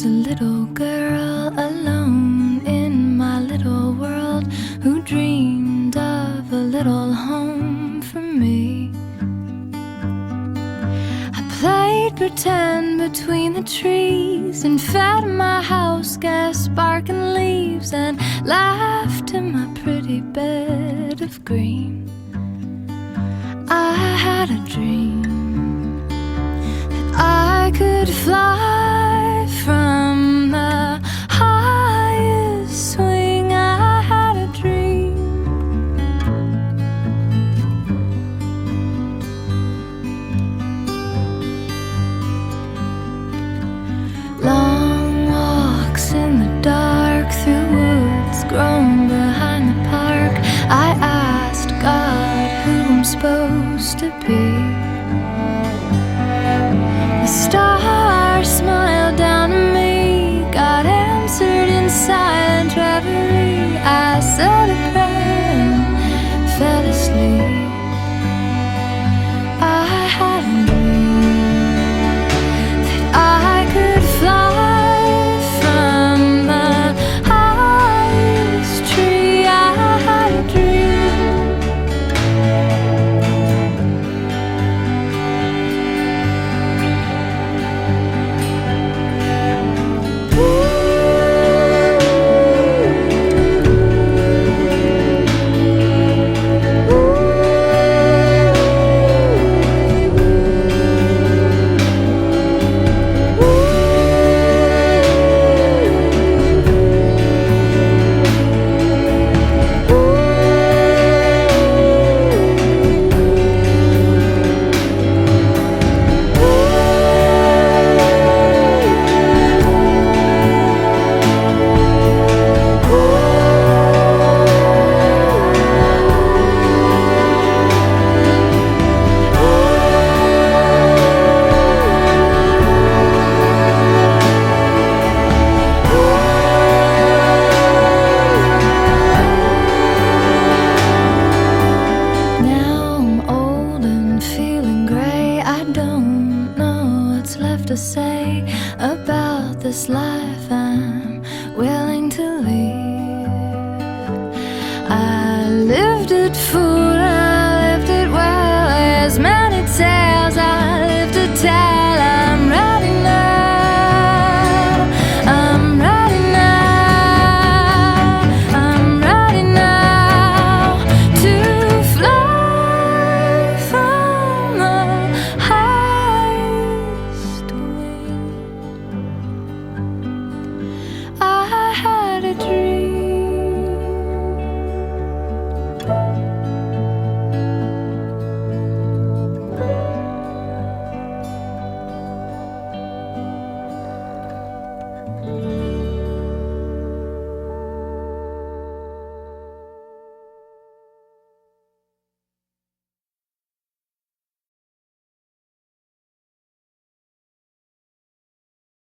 was a little girl alone in my little world who dreamed of a little home for me. I played pretend between the trees and fed my house gas sparking leaves and laughed in my pretty bed of green. I had a dream that I could fly from the highest swing. I had a dream. Long walks in the dark through woods grown behind the park. I asked God who I'm supposed to be. The stars smiled down at me. God answered inside.